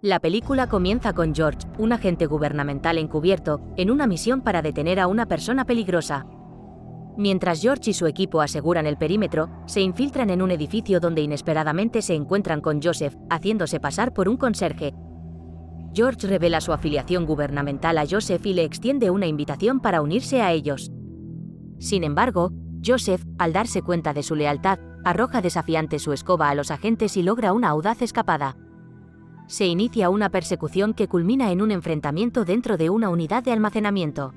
La película comienza con George, un agente gubernamental encubierto, en una misión para detener a una persona peligrosa. Mientras George y su equipo aseguran el perímetro, se infiltran en un edificio donde inesperadamente se encuentran con Joseph, haciéndose pasar por un conserje. George revela su afiliación gubernamental a Joseph y le extiende una invitación para unirse a ellos. Sin embargo, Joseph, al darse cuenta de su lealtad, arroja desafiante su escoba a los agentes y logra una audaz escapada. Se inicia una persecución que culmina en un enfrentamiento dentro de una unidad de almacenamiento.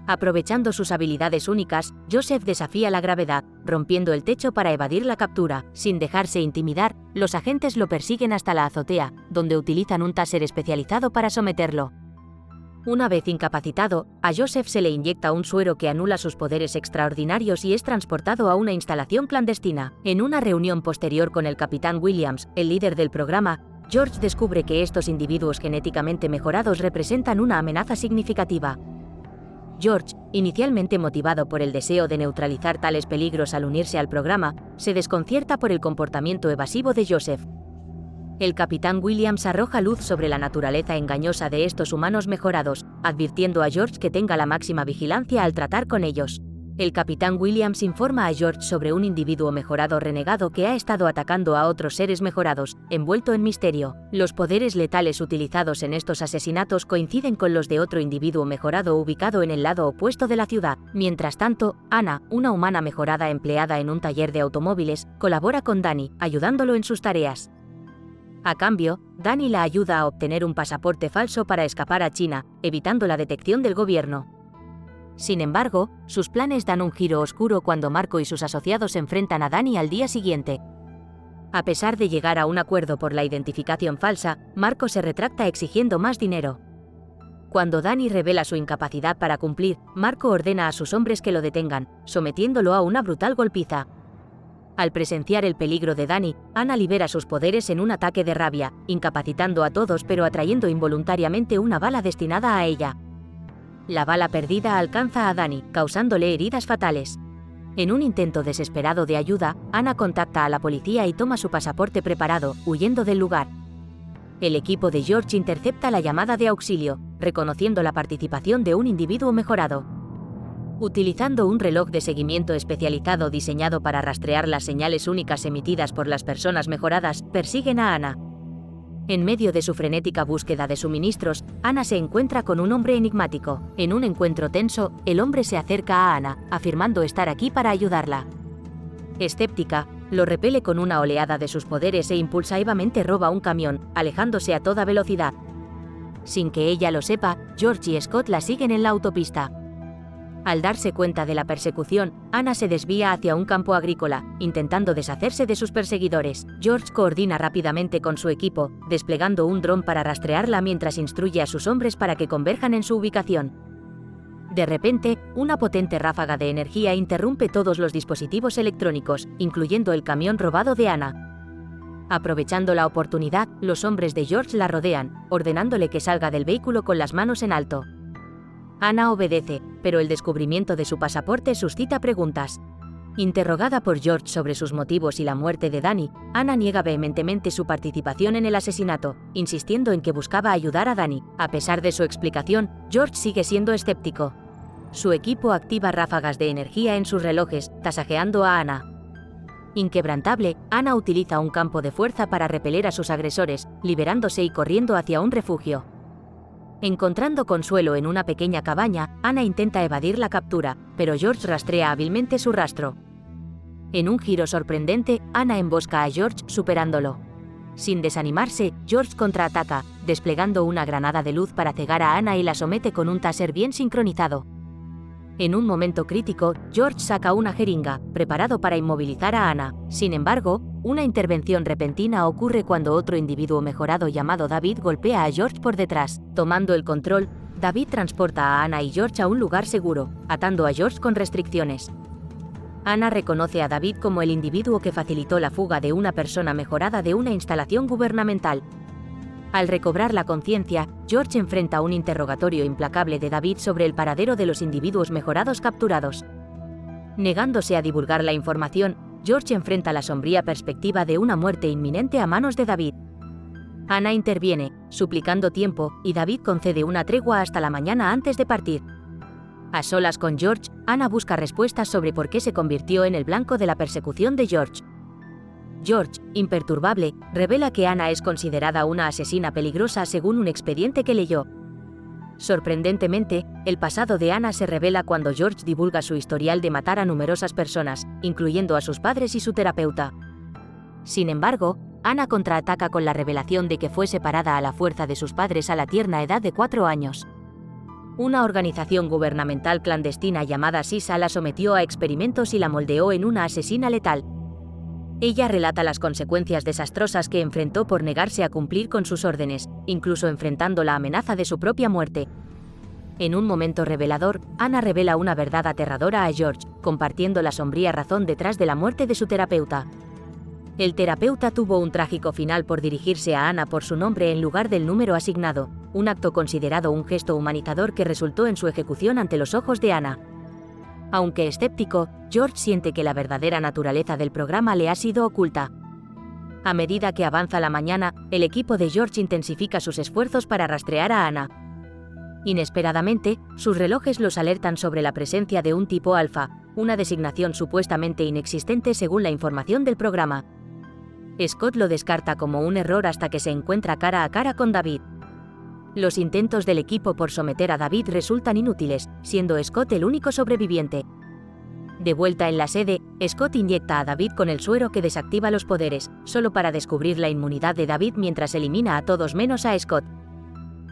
Aprovechando sus habilidades únicas, Joseph desafía la gravedad, rompiendo el techo para evadir la captura. Sin dejarse intimidar, los agentes lo persiguen hasta la azotea, donde utilizan un taser especializado para someterlo. Una vez incapacitado, a Joseph se le inyecta un suero que anula sus poderes extraordinarios y es transportado a una instalación clandestina. En una reunión posterior con el Capitán Williams, el líder del programa, George descubre que estos individuos genéticamente mejorados representan una amenaza significativa. George, inicialmente motivado por el deseo de neutralizar tales peligros al unirse al programa, se desconcierta por el comportamiento evasivo de Joseph. El Capitán Williams arroja luz sobre la naturaleza engañosa de estos humanos mejorados, advirtiendo a George que tenga la máxima vigilancia al tratar con ellos. El Capitán Williams informa a George sobre un individuo mejorado renegado que ha estado atacando a otros seres mejorados, envuelto en misterio. Los poderes letales utilizados en estos asesinatos coinciden con los de otro individuo mejorado ubicado en el lado opuesto de la ciudad. Mientras tanto, Anna, una humana mejorada empleada en un taller de automóviles, colabora con Danny, ayudándolo en sus tareas. A cambio, Danny la ayuda a obtener un pasaporte falso para escapar a China, evitando la detección del gobierno. Sin embargo, sus planes dan un giro oscuro cuando Marco y sus asociados enfrentan a Danny al día siguiente. A pesar de llegar a un acuerdo por la identificación falsa, Marco se retracta exigiendo más dinero. Cuando Danny revela su incapacidad para cumplir, Marco ordena a sus hombres que lo detengan, sometiéndolo a una brutal golpiza. Al presenciar el peligro de Danny, Anna libera sus poderes en un ataque de rabia, incapacitando a todos pero atrayendo involuntariamente una bala destinada a ella. La bala perdida alcanza a Danny, causándole heridas fatales. En un intento desesperado de ayuda, Anna contacta a la policía y toma su pasaporte preparado, huyendo del lugar. El equipo de George intercepta la llamada de auxilio, reconociendo la participación de un individuo mejorado. Utilizando un reloj de seguimiento especializado diseñado para rastrear las señales únicas emitidas por las personas mejoradas, persiguen a Anna. En medio de su frenética búsqueda de suministros, Anna se encuentra con un hombre enigmático. En un encuentro tenso, el hombre se acerca a Anna, afirmando estar aquí para ayudarla. Escéptica, lo repele con una oleada de sus poderes e impulsivamente roba un camión, alejándose a toda velocidad. Sin que ella lo sepa, George y Scott la siguen en la autopista. Al darse cuenta de la persecución, Anna se desvía hacia un campo agrícola, intentando deshacerse de sus perseguidores. George coordina rápidamente con su equipo, desplegando un dron para rastrearla mientras instruye a sus hombres para que converjan en su ubicación. De repente, una potente ráfaga de energía interrumpe todos los dispositivos electrónicos, incluyendo el camión robado de Anna. Aprovechando la oportunidad, los hombres de George la rodean, ordenándole que salga del vehículo con las manos en alto. Anna obedece, pero el descubrimiento de su pasaporte suscita preguntas. Interrogada por George sobre sus motivos y la muerte de Danny, Anna niega vehementemente su participación en el asesinato, insistiendo en que buscaba ayudar a Danny. A pesar de su explicación, George sigue siendo escéptico. Su equipo activa ráfagas de energía en sus relojes, tasajeando a Anna. Inquebrantable, Anna utiliza un campo de fuerza para repeler a sus agresores, liberándose y corriendo hacia un refugio. Encontrando consuelo en una pequeña cabaña, Anna intenta evadir la captura, pero George rastrea hábilmente su rastro. En un giro sorprendente, Anna embosca a George, superándolo. Sin desanimarse, George contraataca, desplegando una granada de luz para cegar a Anna y la somete con un taser bien sincronizado. En un momento crítico, George saca una jeringa, preparado para inmovilizar a Anna. Sin embargo, una intervención repentina ocurre cuando otro individuo mejorado llamado David golpea a George por detrás. Tomando el control, David transporta a Anna y George a un lugar seguro, atando a George con restricciones. Anna reconoce a David como el individuo que facilitó la fuga de una persona mejorada de una instalación gubernamental. Al recobrar la conciencia, George enfrenta un interrogatorio implacable de David sobre el paradero de los individuos mejorados capturados. Negándose a divulgar la información, George enfrenta la sombría perspectiva de una muerte inminente a manos de David. Ana interviene, suplicando tiempo, y David concede una tregua hasta la mañana antes de partir. A solas con George, Ana busca respuestas sobre por qué se convirtió en el blanco de la persecución de George. George, imperturbable, revela que Ana es considerada una asesina peligrosa según un expediente que leyó. Sorprendentemente, el pasado de Ana se revela cuando George divulga su historial de matar a numerosas personas, incluyendo a sus padres y su terapeuta. Sin embargo, Ana contraataca con la revelación de que fue separada a la fuerza de sus padres a la tierna edad de 4 años. Una organización gubernamental clandestina llamada SISA la sometió a experimentos y la moldeó en una asesina letal. Ella relata las consecuencias desastrosas que enfrentó por negarse a cumplir con sus órdenes, incluso enfrentando la amenaza de su propia muerte. En un momento revelador, Ana revela una verdad aterradora a George, compartiendo la sombría razón detrás de la muerte de su terapeuta. El terapeuta tuvo un trágico final por dirigirse a Ana por su nombre en lugar del número asignado, un acto considerado un gesto humanizador que resultó en su ejecución ante los ojos de Ana. Aunque escéptico, George siente que la verdadera naturaleza del programa le ha sido oculta. A medida que avanza la mañana, el equipo de George intensifica sus esfuerzos para rastrear a Ana. Inesperadamente, sus relojes los alertan sobre la presencia de un tipo alfa, una designación supuestamente inexistente según la información del programa. Scott lo descarta como un error hasta que se encuentra cara a cara con David. Los intentos del equipo por someter a David resultan inútiles, siendo Scott el único sobreviviente. De vuelta en la sede, Scott inyecta a David con el suero que desactiva los poderes, solo para descubrir la inmunidad de David mientras elimina a todos menos a Scott.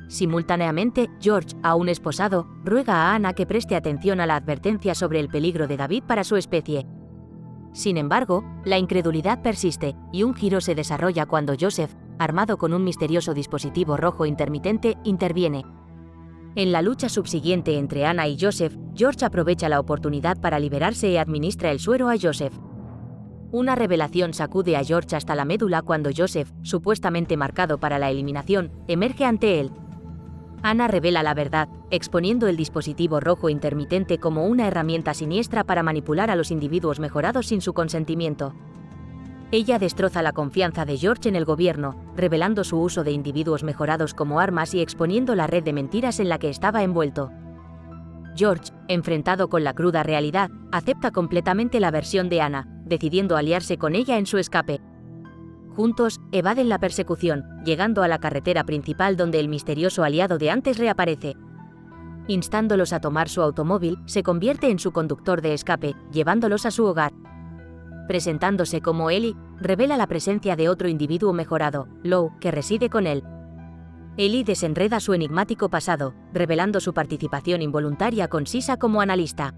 Simultáneamente, George, aún esposado, ruega a Ana que preste atención a la advertencia sobre el peligro de David para su especie. Sin embargo, la incredulidad persiste, y un giro se desarrolla cuando Joseph, armado con un misterioso dispositivo rojo intermitente, interviene. En la lucha subsiguiente entre Ana y Joseph, George aprovecha la oportunidad para liberarse y administra el suero a Joseph. Una revelación sacude a George hasta la médula cuando Joseph, supuestamente marcado para la eliminación, emerge ante él. Ana revela la verdad, exponiendo el dispositivo rojo intermitente como una herramienta siniestra para manipular a los individuos mejorados sin su consentimiento. Ella destroza la confianza de George en el gobierno, revelando su uso de individuos mejorados como armas y exponiendo la red de mentiras en la que estaba envuelto. George, enfrentado con la cruda realidad, acepta completamente la versión de Ana, decidiendo aliarse con ella en su escape. Juntos, evaden la persecución, llegando a la carretera principal donde el misterioso aliado de antes reaparece. Instándolos a tomar su automóvil, se convierte en su conductor de escape, llevándolos a su hogar. Presentándose como Ellie, revela la presencia de otro individuo mejorado, Lou, que reside con él. Ellie desenreda su enigmático pasado, revelando su participación involuntaria con Sisa como analista.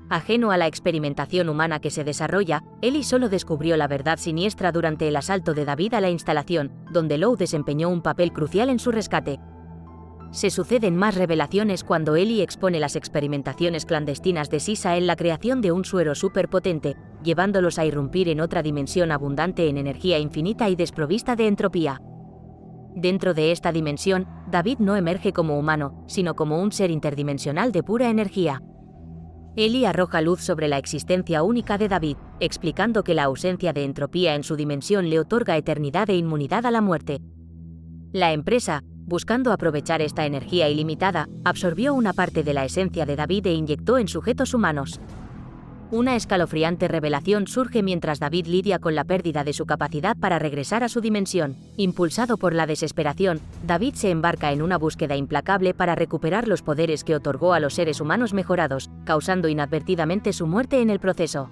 Ajeno a la experimentación humana que se desarrolla, Ellie solo descubrió la verdad siniestra durante el asalto de David a la instalación, donde Lou desempeñó un papel crucial en su rescate. Se suceden más revelaciones cuando Ellie expone las experimentaciones clandestinas de Sisa en la creación de un suero superpotente, llevándolos a irrumpir en otra dimensión abundante en energía infinita y desprovista de entropía. Dentro de esta dimensión, David no emerge como humano, sino como un ser interdimensional de pura energía. Ellie arroja luz sobre la existencia única de David, explicando que la ausencia de entropía en su dimensión le otorga eternidad e inmunidad a la muerte. La empresa, buscando aprovechar esta energía ilimitada, absorbió una parte de la esencia de David e inyectó en sujetos humanos. Una escalofriante revelación surge mientras David lidia con la pérdida de su capacidad para regresar a su dimensión. Impulsado por la desesperación, David se embarca en una búsqueda implacable para recuperar los poderes que otorgó a los seres humanos mejorados, causando inadvertidamente su muerte en el proceso.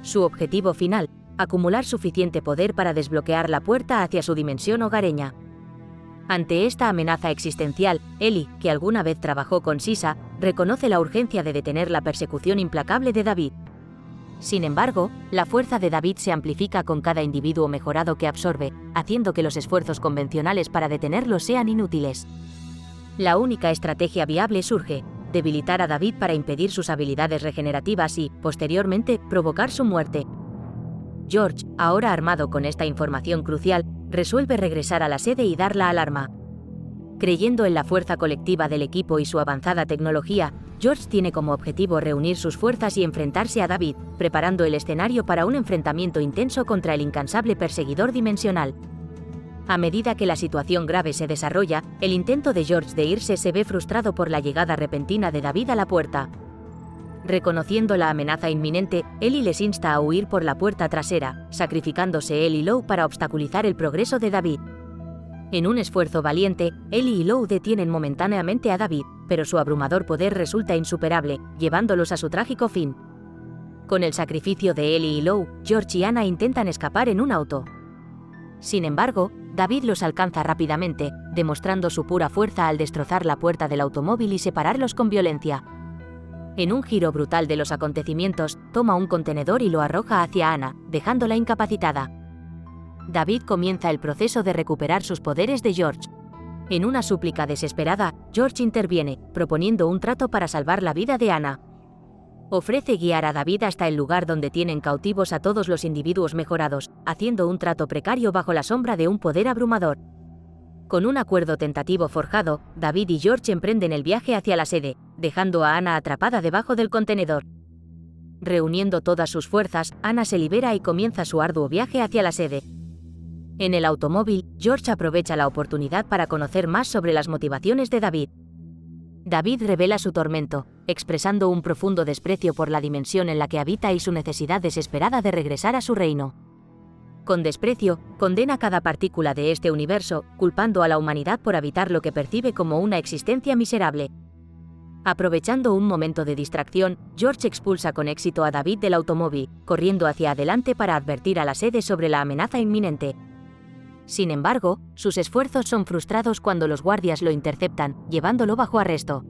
Su objetivo final: acumular suficiente poder para desbloquear la puerta hacia su dimensión hogareña. Ante esta amenaza existencial, Ellie, que alguna vez trabajó con Sisa, reconoce la urgencia de detener la persecución implacable de David. Sin embargo, la fuerza de David se amplifica con cada individuo mejorado que absorbe, haciendo que los esfuerzos convencionales para detenerlo sean inútiles. La única estrategia viable surge: debilitar a David para impedir sus habilidades regenerativas y, posteriormente, provocar su muerte. George, ahora armado con esta información crucial, resuelve regresar a la sede y dar la alarma. Creyendo en la fuerza colectiva del equipo y su avanzada tecnología, George tiene como objetivo reunir sus fuerzas y enfrentarse a David, preparando el escenario para un enfrentamiento intenso contra el incansable perseguidor dimensional. A medida que la situación grave se desarrolla, el intento de George de irse se ve frustrado por la llegada repentina de David a la puerta. Reconociendo la amenaza inminente, Ellie les insta a huir por la puerta trasera, sacrificándose él y Lou para obstaculizar el progreso de David. En un esfuerzo valiente, Ellie y Lou detienen momentáneamente a David, pero su abrumador poder resulta insuperable, llevándolos a su trágico fin. Con el sacrificio de Ellie y Lou, George y Anna intentan escapar en un auto. Sin embargo, David los alcanza rápidamente, demostrando su pura fuerza al destrozar la puerta del automóvil y separarlos con violencia. En un giro brutal de los acontecimientos, toma un contenedor y lo arroja hacia Anna, dejándola incapacitada. David comienza el proceso de recuperar sus poderes de George. En una súplica desesperada, George interviene, proponiendo un trato para salvar la vida de Anna. Ofrece guiar a David hasta el lugar donde tienen cautivos a todos los individuos mejorados, haciendo un trato precario bajo la sombra de un poder abrumador. Con un acuerdo tentativo forjado, David y George emprenden el viaje hacia la sede, dejando a Anna atrapada debajo del contenedor. Reuniendo todas sus fuerzas, Anna se libera y comienza su arduo viaje hacia la sede. En el automóvil, George aprovecha la oportunidad para conocer más sobre las motivaciones de David. David revela su tormento, expresando un profundo desprecio por la dimensión en la que habita y su necesidad desesperada de regresar a su reino. Con desprecio, condena cada partícula de este universo, culpando a la humanidad por habitar lo que percibe como una existencia miserable. Aprovechando un momento de distracción, George expulsa con éxito a David del automóvil, corriendo hacia adelante para advertir a la sede sobre la amenaza inminente. Sin embargo, sus esfuerzos son frustrados cuando los guardias lo interceptan, llevándolo bajo arresto.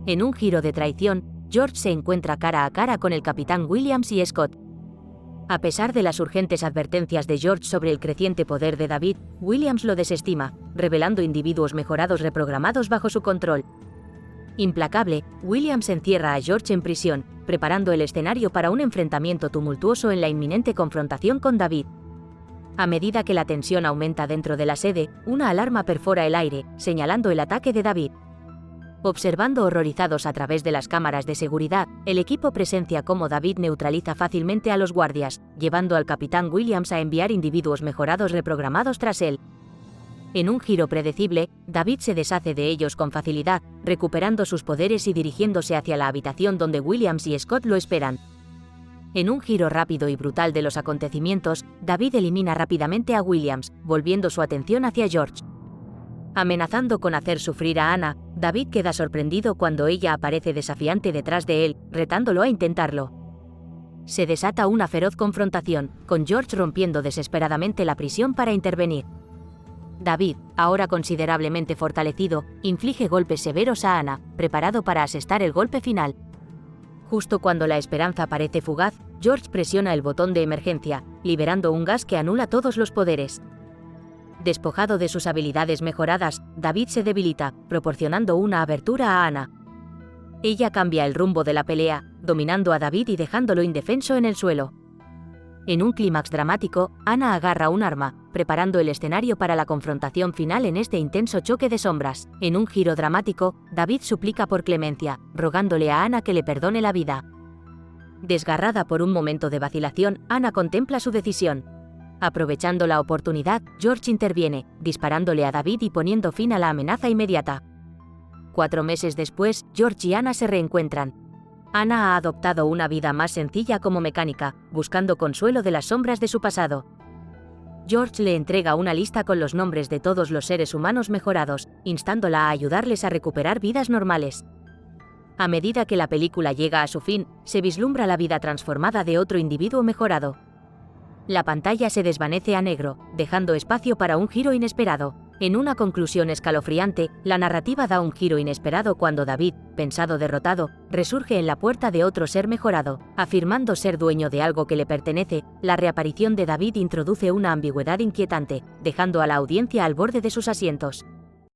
En un giro de traición, George se encuentra cara a cara con el capitán Williams y Scott. A pesar de las urgentes advertencias de George sobre el creciente poder de David, Williams lo desestima, revelando individuos mejorados reprogramados bajo su control. Implacable, Williams encierra a George en prisión, preparando el escenario para un enfrentamiento tumultuoso en la inminente confrontación con David. A medida que la tensión aumenta dentro de la sede, una alarma perfora el aire, señalando el ataque de David. Observando horrorizados a través de las cámaras de seguridad, el equipo presencia cómo David neutraliza fácilmente a los guardias, llevando al capitán Williams a enviar individuos mejorados reprogramados tras él. En un giro predecible, David se deshace de ellos con facilidad, recuperando sus poderes y dirigiéndose hacia la habitación donde Williams y Scott lo esperan. En un giro rápido y brutal de los acontecimientos, David elimina rápidamente a Williams, volviendo su atención hacia George. Amenazando con hacer sufrir a Anna, David queda sorprendido cuando ella aparece desafiante detrás de él, retándolo a intentarlo. Se desata una feroz confrontación, con George rompiendo desesperadamente la prisión para intervenir. David, ahora considerablemente fortalecido, inflige golpes severos a Anna, preparado para asestar el golpe final. Justo cuando la esperanza parece fugaz, George presiona el botón de emergencia, liberando un gas que anula todos los poderes. Despojado de sus habilidades mejoradas, David se debilita, proporcionando una abertura a Anna. Ella cambia el rumbo de la pelea, dominando a David y dejándolo indefenso en el suelo. En un clímax dramático, Anna agarra un arma, preparando el escenario para la confrontación final en este intenso choque de sombras. En un giro dramático, David suplica por clemencia, rogándole a Anna que le perdone la vida. Desgarrada por un momento de vacilación, Anna contempla su decisión. Aprovechando la oportunidad, George interviene, disparándole a David y poniendo fin a la amenaza inmediata. 4 meses después, George y Anna se reencuentran. Anna ha adoptado una vida más sencilla como mecánica, buscando consuelo de las sombras de su pasado. George le entrega una lista con los nombres de todos los seres humanos mejorados, instándola a ayudarles a recuperar vidas normales. A medida que la película llega a su fin, se vislumbra la vida transformada de otro individuo mejorado. La pantalla se desvanece a negro, dejando espacio para un giro inesperado. En una conclusión escalofriante, la narrativa da un giro inesperado cuando David, pensado derrotado, resurge en la puerta de otro ser mejorado. Afirmando ser dueño de algo que le pertenece, la reaparición de David introduce una ambigüedad inquietante, dejando a la audiencia al borde de sus asientos.